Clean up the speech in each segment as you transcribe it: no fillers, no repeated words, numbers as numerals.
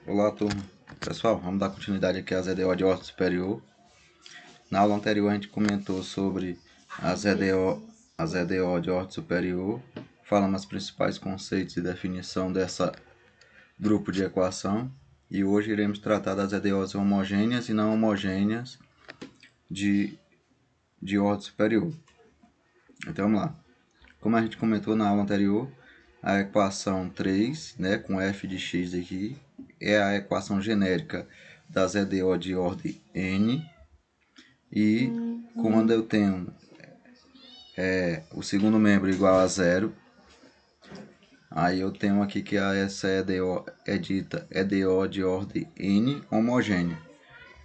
Olá, turma. Pessoal, vamos dar continuidade aqui às EDO de ordem superior. Na aula anterior a gente comentou sobre as EDO de ordem superior. Falamos os principais conceitos e definição dessa grupo de equação. E hoje iremos tratar das EDOs homogêneas e não homogêneas de ordem superior. Então vamos lá. Como a gente comentou na aula anterior, a equação 3, né, com f de x aqui, é a equação genérica das EDO de ordem n. E quando eu tenho o segundo membro igual a zero, aí eu tenho aqui que essa EDO é dita EDO de ordem n homogênea.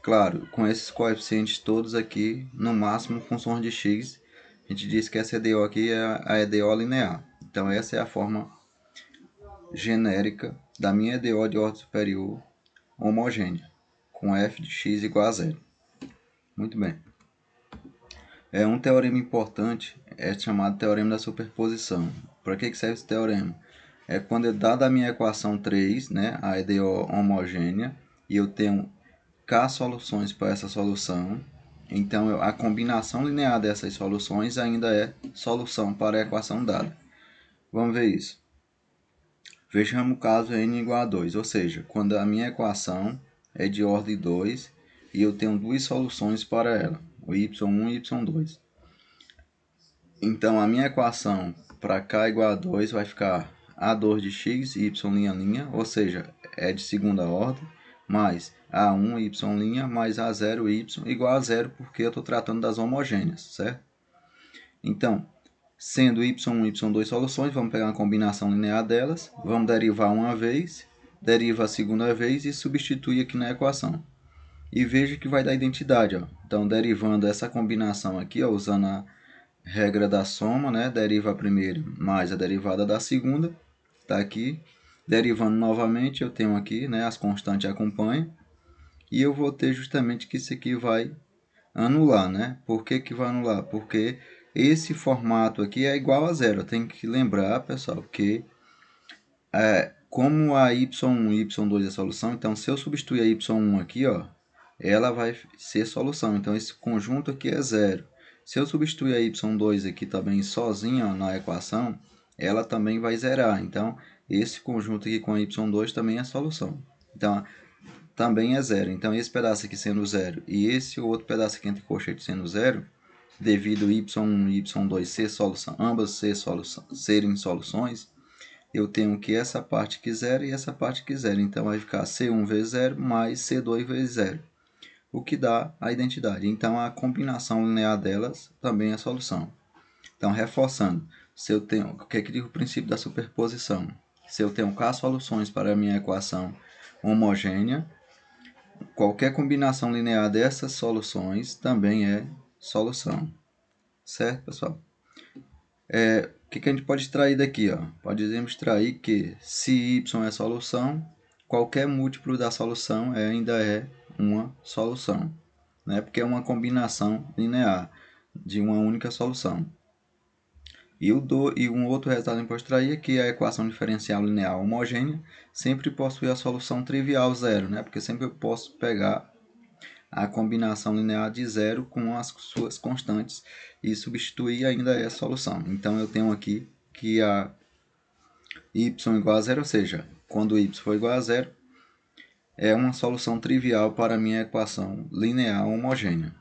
Claro, com esses coeficientes todos aqui, no máximo funções de x, a gente diz que essa EDO aqui é a EDO linear. Então essa é a forma genérica da minha EDO de ordem superior homogênea, com f de x igual a zero. Muito bem. Um teorema importante é chamado teorema da superposição. Para que serve esse teorema? É quando é dada a minha equação 3, né, a EDO homogênea, e eu tenho k soluções para essa solução, então a combinação linear dessas soluções ainda é solução para a equação dada. Vamos ver isso. Vejamos o caso n igual a 2, ou seja, quando a minha equação é de ordem 2 e eu tenho duas soluções para ela, o y1 e y2. Então a minha equação para k igual a 2 vai ficar a2 de x, y', ou seja, é de segunda ordem, mais a1, y' mais a0, y igual a zero, porque eu estou tratando das homogêneas, certo? Então, sendo y1 e y2 soluções, vamos pegar uma combinação linear delas, vamos derivar uma vez, deriva a segunda vez e substituir aqui na equação. E veja que vai dar identidade, ó. Então, derivando essa combinação aqui, ó, usando a regra da soma, né? Deriva a primeira mais a derivada da segunda, está aqui. Derivando novamente, eu tenho aqui, né, as constantes acompanham. E eu vou ter justamente que isso aqui vai anular, né? Por que que vai anular? Porque esse formato aqui é igual a zero. Tem que lembrar, pessoal, que como a y1 e y2 é solução, então se eu substituir a y1 aqui, ó, ela vai ser solução. Então esse conjunto aqui é zero. Se eu substituir a y2 aqui também sozinha, ó, na equação, ela também vai zerar. Então esse conjunto aqui com a y2 também é solução. Então também é zero. Então esse pedaço aqui sendo zero e esse outro pedaço aqui entre colchetes sendo zero, devido y1 e y2 ser solução, ambas serem soluções, eu tenho que essa parte aqui zero e essa parte aqui zero. Então vai ficar C1 vezes zero mais C2 vezes zero, o que dá a identidade. Então a combinação linear delas também é solução. Então reforçando, se eu tenho, o que diz o princípio da superposição? Se eu tenho k soluções para a minha equação homogênea, qualquer combinação linear dessas soluções também é solução. Certo, pessoal? O que a gente pode extrair daqui? Ó? Podemos extrair que se y é solução, qualquer múltiplo da solução ainda é uma solução, né? Porque é uma combinação linear de uma única solução. E um outro resultado que a gente pode extrair é que a equação diferencial linear homogênea sempre possui a solução trivial zero, né? Porque sempre eu posso pegar a combinação linear de zero com as suas constantes e substituir ainda é a solução. Então eu tenho aqui que a y igual a zero, ou seja, quando y for igual a zero, é uma solução trivial para a minha equação linear homogênea.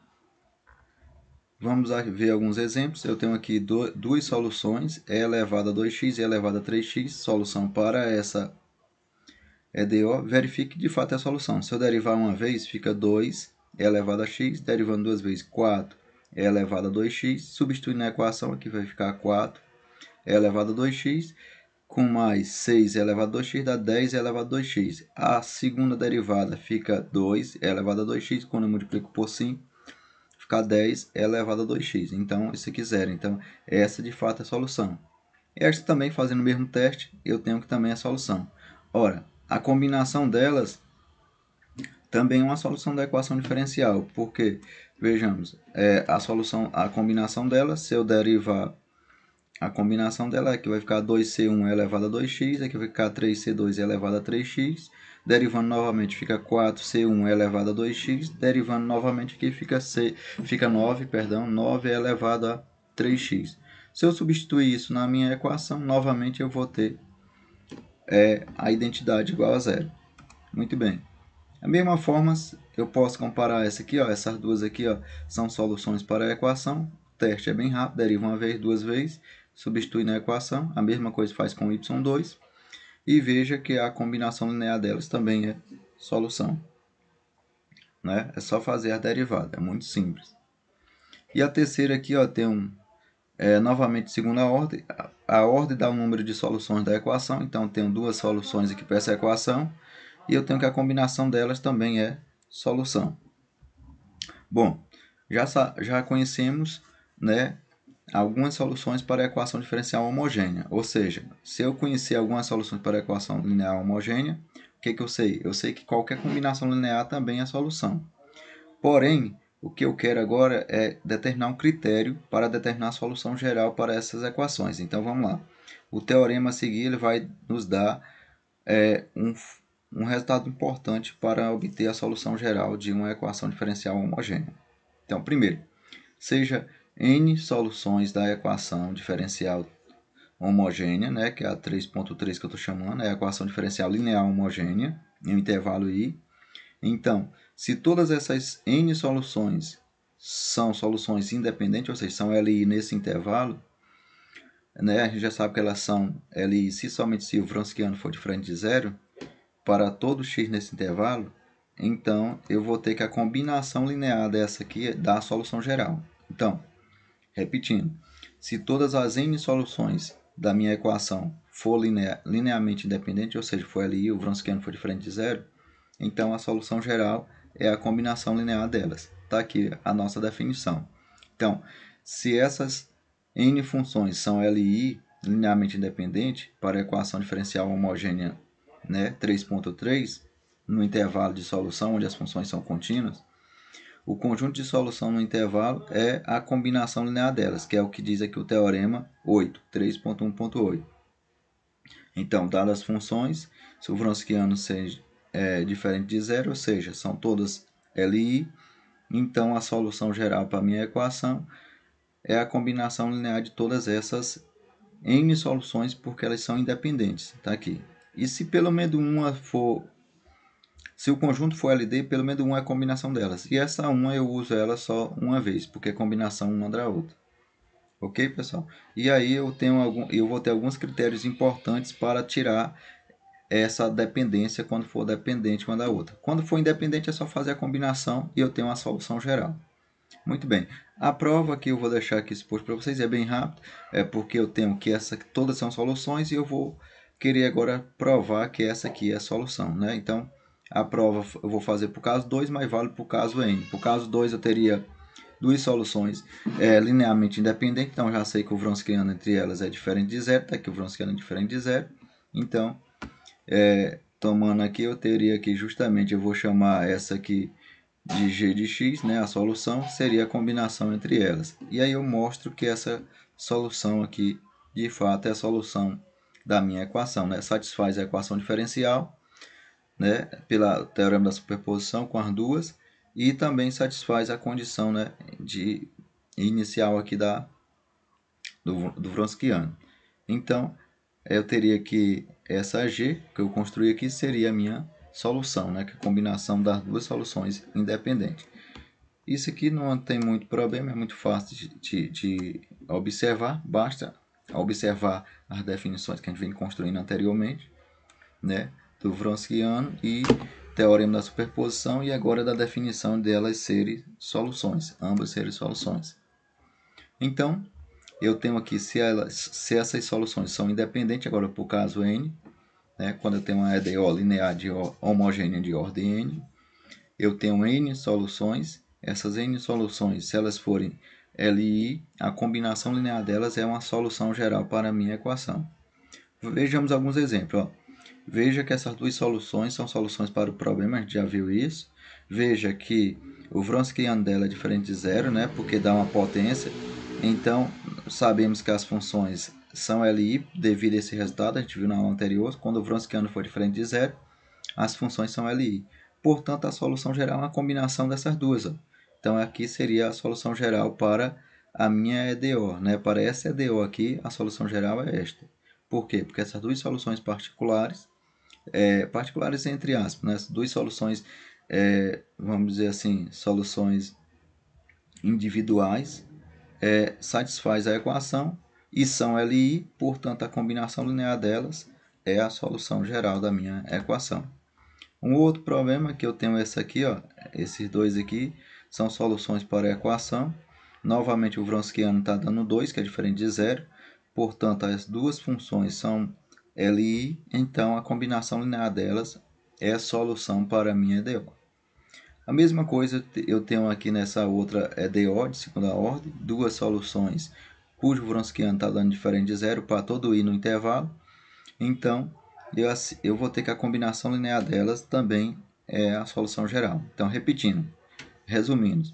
Vamos ver alguns exemplos. Eu tenho aqui duas soluções, e elevado a 2x e elevado a 3x, solução para essa EDO. Verifique que de fato é a solução. Se eu derivar uma vez, fica 2 e elevado a x, derivando duas vezes 4 e elevado a 2x, substituindo na equação, aqui vai ficar 4 e elevado a 2x, com mais 6 elevado a 2x dá 10 elevado a 2x. A segunda derivada fica 2 elevado a 2x, quando eu multiplico por 5, fica 10 elevado a 2x. Então, isso aqui é zero. Então, essa de fato é a solução. Esta também, fazendo o mesmo teste, eu tenho que também é a solução. Ora, a combinação delas também é uma solução da equação diferencial, porque, vejamos, a combinação delas, se eu derivar a combinação dela, aqui vai ficar 2c1 elevado a 2x, aqui vai ficar 3c2 elevado a 3x, derivando novamente fica 4C1 elevado a 2x, derivando novamente aqui fica 9, perdão, 9 elevado a 3x. Se eu substituir isso na minha equação, novamente eu vou ter a identidade igual a zero. Muito bem. Da mesma forma, eu posso comparar essa aqui, ó, essas duas aqui, ó, são soluções para a equação. O teste é bem rápido, deriva uma vez, duas vezes, substitui na equação. A mesma coisa faz com y2. E veja que a combinação linear delas também é solução. Né? É só fazer a derivada, é muito simples. E a terceira aqui, ó, tem novamente segunda ordem. A ordem dá o número de soluções da equação, então tenho duas soluções aqui para essa equação. E eu tenho que a combinação delas também é solução. Bom, já conhecemos, né, algumas soluções para a equação diferencial homogênea. Ou seja, se eu conhecer algumas soluções para a equação linear homogênea, o que eu sei? Eu sei que qualquer combinação linear também é solução. Porém, o que eu quero agora é determinar um critério para determinar a solução geral para essas equações. Então, vamos lá. O teorema a seguir ele vai nos dar um resultado importante para obter a solução geral de uma equação diferencial homogênea. Então, primeiro, seja n soluções da equação diferencial homogênea, né, que é a 3.3 que eu estou chamando, é a equação diferencial linear homogênea, em um intervalo i. Então, se todas essas n soluções são soluções independentes, ou seja, são LI nesse intervalo, né, a gente já sabe que elas são LI se somente se o Wronskiano for diferente de zero, para todo x nesse intervalo, então eu vou ter que a combinação linear dessa aqui dá a solução geral. Então, repetindo, se todas as n soluções da minha equação for linearmente independente, ou seja, for LI, o Wronskiano for diferente de zero, então a solução geral é a combinação linear delas. Está aqui a nossa definição. Então, se essas n funções são LI linearmente independente para a equação diferencial homogênea, né, 3.3, no intervalo de solução, onde as funções são contínuas, o conjunto de solução no intervalo é a combinação linear delas, que é o que diz aqui o teorema 8, 3.1.8. Então, dadas as funções, se o Wronskiano seja diferente de zero, ou seja, são todas LI, então a solução geral para a minha equação é a combinação linear de todas essas n soluções, porque elas são independentes. Está aqui. E se pelo menos uma for, se o conjunto for LD, pelo menos uma é a combinação delas. E essa uma eu uso ela só uma vez, porque é combinação uma da outra. Ok, pessoal? E aí eu vou ter alguns critérios importantes para tirar essa dependência quando for dependente uma da outra. Quando for independente é só fazer a combinação e eu tenho uma solução geral. Muito bem. A prova que eu vou deixar aqui exposto para vocês é bem rápido, é porque eu tenho que todas são soluções e eu vou querer agora provar que essa aqui é a solução, né? Então, a prova eu vou fazer para o caso 2, mas vale para o caso n. Para o caso 2 eu teria duas soluções linearmente independentes, então já sei que o Wronskiano entre elas é diferente de zero, tá aqui o Wronskiano é diferente de zero. Então, tomando aqui, eu teria que justamente, eu vou chamar essa aqui de g de x, né? A solução seria a combinação entre elas. E aí eu mostro que essa solução aqui, de fato, é a solução da minha equação, né? Satisfaz a equação diferencial, né? Pelo teorema da superposição com as duas, e também satisfaz a condição, né, de inicial aqui do Wronskiano. Então, eu teria que essa g que eu construí aqui seria a minha solução, né, que é a combinação das duas soluções independentes. Isso aqui não tem muito problema, é muito fácil de observar, basta observar as definições que a gente vem construindo anteriormente, né, do Wronskiano e teorema da superposição, e agora da definição delas serem soluções, ambas serem soluções. Então, eu tenho aqui, se essas soluções são independentes, agora por caso n, né, quando eu tenho uma EDO linear homogênea de ordem n, eu tenho n soluções, essas n soluções, se elas forem LI, a combinação linear delas é uma solução geral para a minha equação. Vejamos alguns exemplos. Ó. Veja que essas duas soluções são soluções para o problema, a gente já viu isso. Veja que o Wronskiano dela é diferente de zero, né, porque dá uma potência. Então, sabemos que as funções são LI devido a esse resultado, a gente viu na aula anterior, quando o Wronskiano for diferente de zero. as funções são LI. Portanto, a solução geral é uma combinação dessas duas. Ó. Então, aqui seria a solução geral para a minha EDO. Né? Para essa EDO aqui, a solução geral é esta. Por quê? Porque essas duas soluções particulares, particulares entre aspas, né? Essas duas soluções, vamos dizer assim, soluções individuais, satisfaz a equação e são LI, portanto, a combinação linear delas é a solução geral da minha equação. Um outro problema que eu tenho esse aqui, ó, esses dois aqui, são soluções para a equação. Novamente o Wronskiano está dando 2, que é diferente de 0. Portanto, as duas funções são LI, então a combinação linear delas é a solução para a minha EDO. A mesma coisa eu tenho aqui nessa outra EDO de segunda ordem, duas soluções cujo Wronskiano está dando diferente de 0 para todo i no intervalo. Então, eu vou ter que a combinação linear delas também é a solução geral. Então, repetindo, resumindo,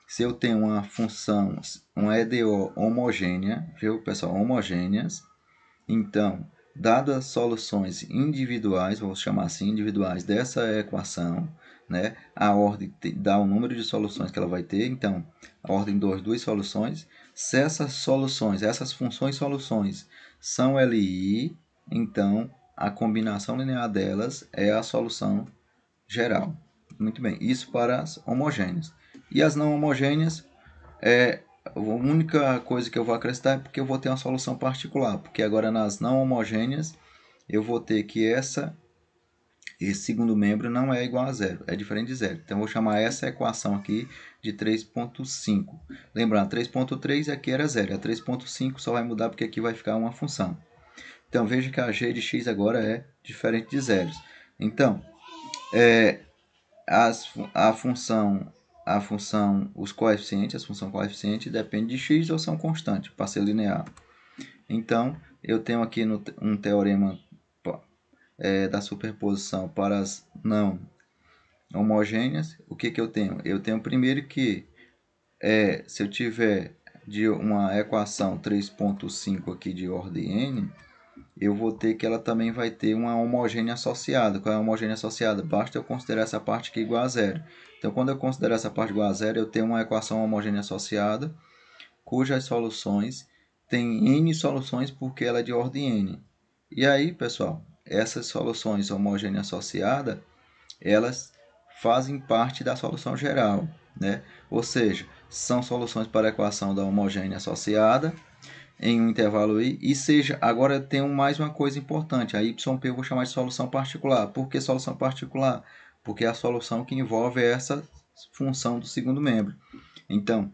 se eu tenho uma função, uma EDO homogênea, viu, pessoal, homogêneas, então, dadas as soluções individuais, vou chamar assim, individuais dessa equação, né, a ordem dá o número de soluções que ela vai ter, então, a ordem 2, duas soluções. Se essas soluções, essas funções soluções são LI, então, a combinação linear delas é a solução geral. Muito bem, isso para as homogêneas. E as não homogêneas, a única coisa que eu vou acrescentar é porque eu vou ter uma solução particular, porque agora nas não homogêneas eu vou ter que esse segundo membro não é igual a zero, é diferente de zero. Então eu vou chamar essa equação aqui de 3.5. Lembrando, 3.3 aqui era zero, a 3.5 só vai mudar porque aqui vai ficar uma função. Então veja que a g de x agora é diferente de zeros. Então, a função, os coeficientes, a função coeficiente depende de x ou são constantes para ser linear. Então, eu tenho aqui um teorema da superposição para as não homogêneas. O que eu tenho? Eu tenho primeiro que se eu tiver de uma equação 3.5 aqui de ordem n, eu vou ter que ela também vai ter uma homogênea associada. Qual é a homogênea associada? Basta eu considerar essa parte aqui igual a zero. Então, quando eu considero essa parte igual a zero, eu tenho uma equação homogênea associada, cujas soluções têm n soluções porque ela é de ordem n. E aí, pessoal, essas soluções homogêneas associadas, elas fazem parte da solução geral, né? Ou seja, são soluções para a equação da homogênea associada em um intervalo i, e seja, agora tem mais uma coisa importante, a yp eu vou chamar de solução particular. Por que solução particular? Porque é a solução que envolve essa função do segundo membro. Então,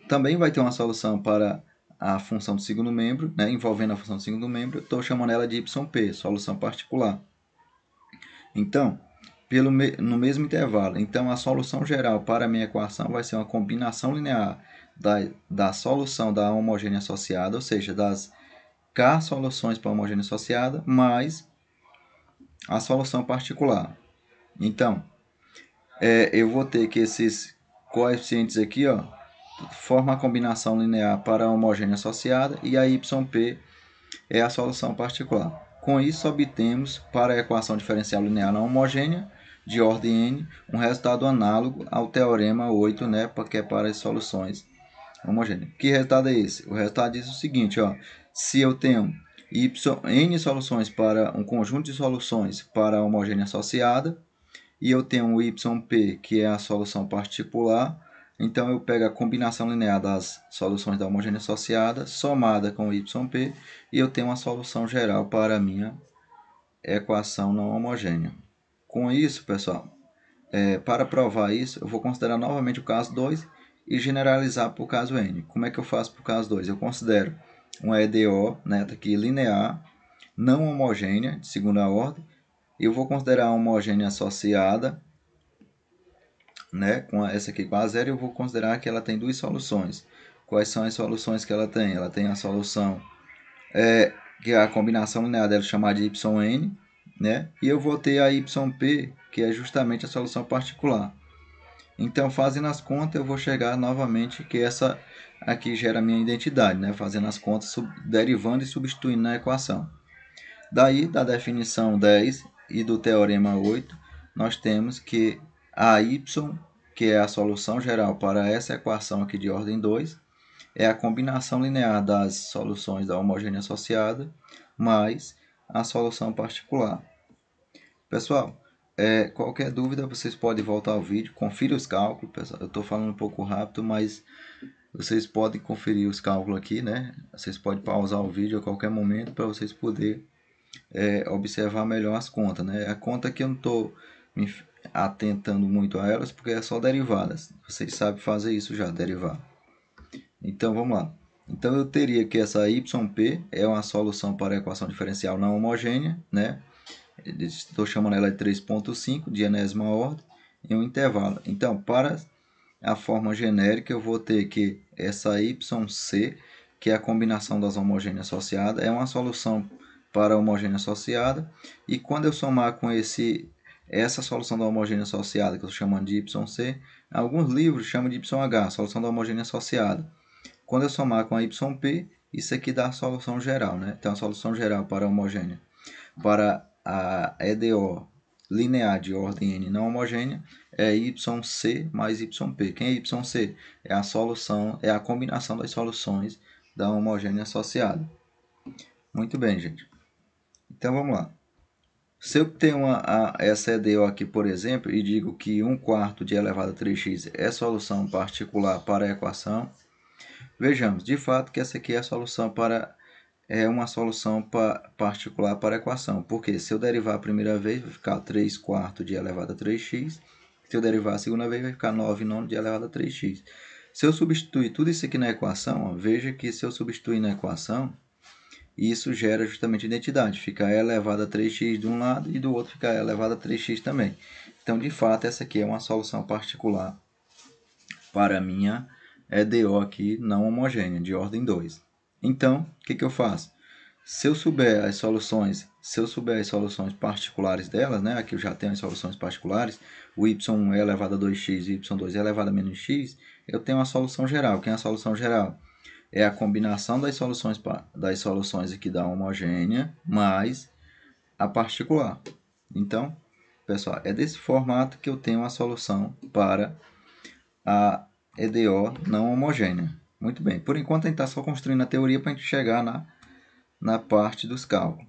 também vai ter uma solução para a função do segundo membro, né, envolvendo a função do segundo membro, estou chamando ela de yp, solução particular. Então, no mesmo intervalo, então a solução geral para a minha equação vai ser uma combinação linear da solução da homogênea associada, ou seja, das k soluções para a homogênea associada, mais a solução particular. Então, eu vou ter que esses coeficientes aqui, ó, formam a combinação linear para a homogênea associada e a yp é a solução particular. Com isso, obtemos, para a equação diferencial linear não homogênea, de ordem n, um resultado análogo ao teorema 8, né, que é para as soluções homogêneas. Que resultado é esse? O resultado diz o seguinte, ó, se eu tenho n soluções para um conjunto de soluções para a homogênea associada, e eu tenho o yp, que é a solução particular, então eu pego a combinação linear das soluções da homogênea associada, somada com o yp, e eu tenho uma solução geral para a minha equação não homogênea. Com isso, pessoal, para provar isso, eu vou considerar novamente o caso 2 e generalizar para o caso n. Como é que eu faço para o caso 2? Eu considero uma EDO, né, aqui, linear, não homogênea, de segunda ordem. Eu vou considerar a homogênea associada, né, com essa aqui com a zero, eu vou considerar que ela tem duas soluções. Quais são as soluções que ela tem? Ela tem a solução, que é a combinação linear dela chamada de yn, né? E eu vou ter a yp, que é justamente a solução particular. Então, fazendo as contas, eu vou chegar novamente que essa aqui gera a minha identidade, né? Fazendo as contas, derivando e substituindo na equação. Daí, da definição 10, e do teorema 8, nós temos que a y, que é a solução geral para essa equação aqui de ordem 2, é a combinação linear das soluções da homogênea associada mais a solução particular. Pessoal, qualquer dúvida vocês podem voltar ao vídeo, confira os cálculos. Pessoal, eu estou falando um pouco rápido, mas vocês podem conferir os cálculos aqui, né? Vocês podem pausar o vídeo a qualquer momento para vocês poderem observar melhor as contas, né? A conta que eu não estou me atentando muito a elas, porque é só derivadas. Vocês sabem fazer isso já, derivar. Então, vamos lá. Então, eu teria que essa YP é uma solução para a equação diferencial não homogênea, né? Estou chamando ela de 3.5, de enésima ordem, em um intervalo. Então, para a forma genérica, eu vou ter que essa YC, que é a combinação das homogêneas associadas, é uma solução para a homogênea associada. E quando eu somar com essa solução da homogênea associada, que eu estou chamando de YC, alguns livros chamam de YH, solução da homogênea associada. Quando eu somar com a YP, isso aqui dá a solução geral, né? Então, a solução geral para a homogênea. Para a EDO linear de ordem n não homogênea é YC mais YP. Quem é YC? É a solução, é a combinação das soluções da homogênea associada. Muito bem, gente. Então, vamos lá. Se eu tenho essa EDO aqui, por exemplo, e digo que 1/4 de elevado a 3x é solução particular para a equação, vejamos, de fato, que essa aqui é a solução uma solução particular para a equação. Porque se eu derivar a primeira vez, vai ficar 3/4 de elevado a 3x. Se eu derivar a segunda vez, vai ficar 9/9 de elevado a 3x. Se eu substituir tudo isso aqui na equação, ó, veja que se eu substituir na equação, isso gera justamente identidade. Fica e elevado a 3x de um lado e do outro fica e elevado a 3x também. Então, de fato, essa aqui é uma solução particular para a minha EDO aqui não homogênea, de ordem 2. Então, o que eu faço? Se eu souber as soluções particulares delas, né? Aqui eu já tenho as soluções particulares, o y1 é elevado a 2x e y2 é elevado a menos x, eu tenho a solução geral. Quem é a solução geral? É a combinação das soluções aqui da homogênea mais a particular. Então, pessoal, é desse formato que eu tenho a solução para a EDO não homogênea. Muito bem, por enquanto a gente está só construindo a teoria para a gente chegar na parte dos cálculos,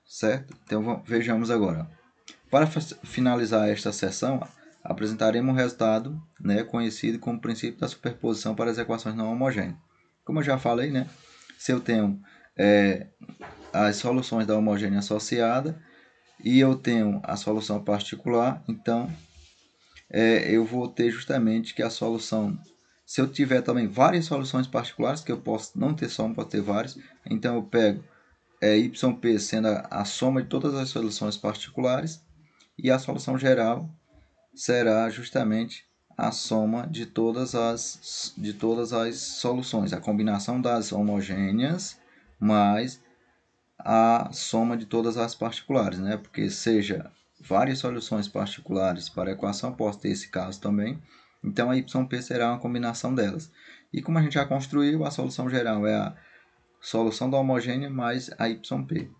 certo? Então vejamos agora. Para finalizar esta sessão, apresentaremos o resultado, né, conhecido como princípio da superposição para as equações não homogêneas. Como eu já falei, né, se eu tenho as soluções da homogênea associada e eu tenho a solução particular, então eu vou ter justamente que a solução, se eu tiver também várias soluções particulares, que eu posso não ter só uma, posso ter várias, então eu pego YP sendo a soma de todas as soluções particulares e a solução geral será justamente a soma de todas as soluções, a combinação das homogêneas mais a soma de todas as particulares, né? Porque seja várias soluções particulares para a equação, posso ter esse caso também. Então, a YP será uma combinação delas. E como a gente já construiu, a solução geral é a solução da homogênea mais a YP.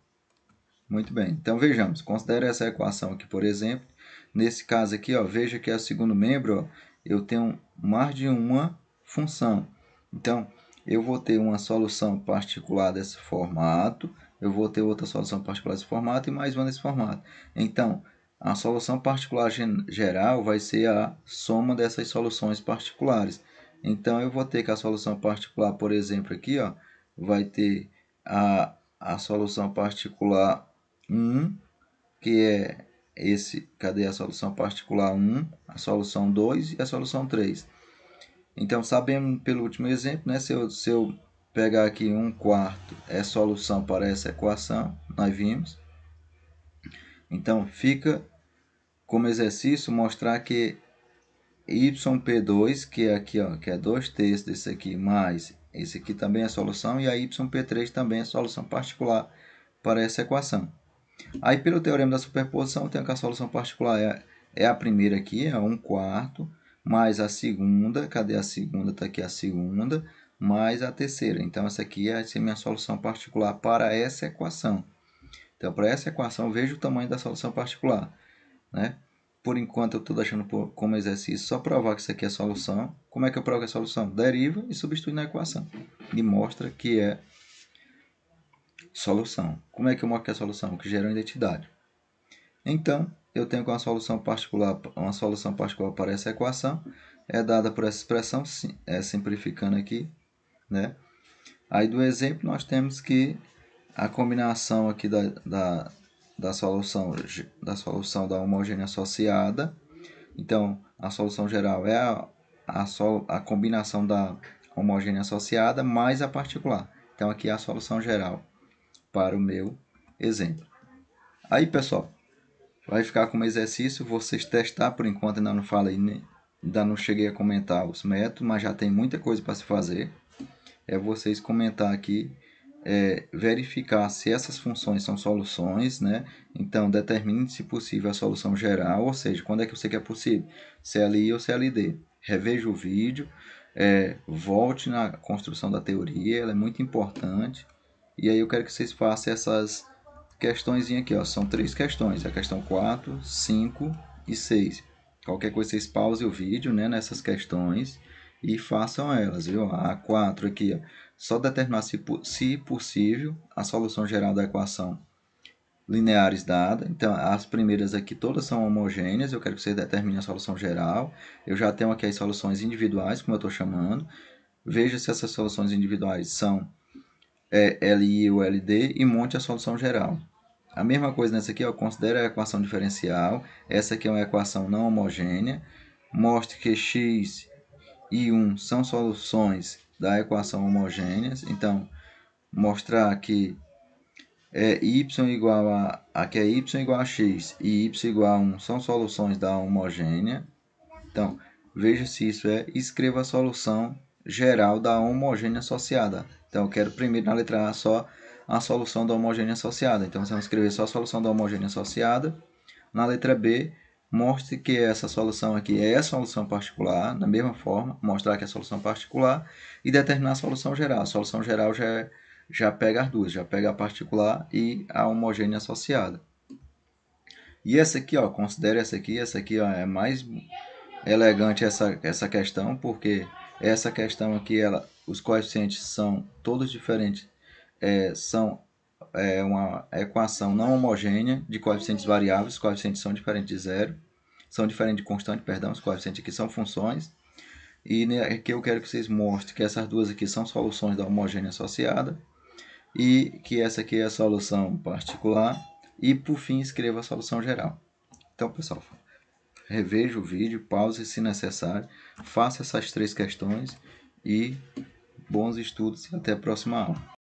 Muito bem. Então, vejamos. Considere essa equação aqui, por exemplo. Nesse caso aqui, ó, veja que é o segundo membro. Ó, eu tenho mais de uma função. Então, eu vou ter uma solução particular desse formato. Eu vou ter outra solução particular desse formato e mais uma desse formato. Então, a solução particular geral vai ser a soma dessas soluções particulares. Então, eu vou ter que a solução particular, por exemplo, aqui, ó, vai ter a solução particular 1, que é cadê a solução particular 1, a solução 2 e a solução 3. Então, sabemos pelo último exemplo, né, se eu pegar aqui 1/4 é solução para essa equação, nós vimos. Então, fica como exercício mostrar que YP2, que é aqui, ó, que é 2/3 desse aqui, mais esse aqui também é solução, e a YP3 também é solução particular para essa equação. Aí, pelo teorema da superposição, eu tenho que a solução particular é a primeira aqui, é 1/4, mais a segunda, cadê a segunda? Está aqui a segunda, mais a terceira. Então, essa aqui é a minha solução particular para essa equação. Então, para essa equação, veja o tamanho da solução particular, né? Por enquanto, eu estou deixando como exercício só provar que isso aqui é solução. Como é que eu provo que é solução? Deriva e substitui na equação. E mostra que é solução. Como é que eu mostro que é solução? Que gera uma identidade. Então, eu tenho que uma solução particular para essa equação é dada por essa expressão, simplificando aqui, né? Aí do exemplo nós temos que a combinação aqui da solução da homogênea associada. Então, a solução geral é a combinação da homogênea associada mais a particular. Então, aqui é a solução geral para o meu exemplo. Aí, pessoal, vai ficar como exercício vocês testar. Por enquanto ainda não falei, ainda não cheguei a comentar os métodos, mas já tem muita coisa para se fazer. É vocês comentar aqui, verificar se essas funções são soluções, né? Então, determine, se possível, a solução geral, ou seja, quando é que você quer possível, CLI ou CLD. Reveja o vídeo, volte na construção da teoria, ela é muito importante. E aí eu quero que vocês façam essas questões aqui, ó. São 3 questões, a questão 4, 5 e 6. Qualquer coisa vocês pausem o vídeo, né, nessas questões e façam elas, viu? A 4 aqui, ó, só determinar se possível a solução geral da equação lineares dada. Então, as primeiras aqui todas são homogêneas, eu quero que você determine a solução geral. Eu já tenho aqui as soluções individuais, como eu estou chamando. Veja se essas soluções individuais são LI ou LD e monte a solução geral. A mesma coisa nessa aqui, ó, considere a equação diferencial. Essa aqui é uma equação não homogênea. Mostre que x e 1 são soluções da equação homogêneas. Então, mostrar que y igual aqui é y igual a x e y igual a 1 são soluções da homogênea. Então, veja se isso escreva a solução geral da homogênea associada. Então, eu quero primeiro na letra A só a solução da homogênea associada. Então, você vai escrever só a solução da homogênea associada. Na letra B, mostre que essa solução aqui é a solução particular, da mesma forma, mostrar que é a solução particular e determinar a solução geral. A solução geral já pega as duas, já pega a particular e a homogênea associada. E essa aqui, ó, considere essa aqui ó, é mais elegante essa questão, porque essa questão aqui, os coeficientes são todos diferentes, são uma equação não homogênea de coeficientes variáveis. Os coeficientes são diferentes de zero, são diferentes de constante, perdão, os coeficientes aqui são funções. E aqui eu quero que vocês mostrem que essas duas aqui são soluções da homogênea associada e que essa aqui é a solução particular e, por fim, escreva a solução geral. Então, pessoal, reveja o vídeo, pause se necessário, faça essas 3 questões e bons estudos e até a próxima aula.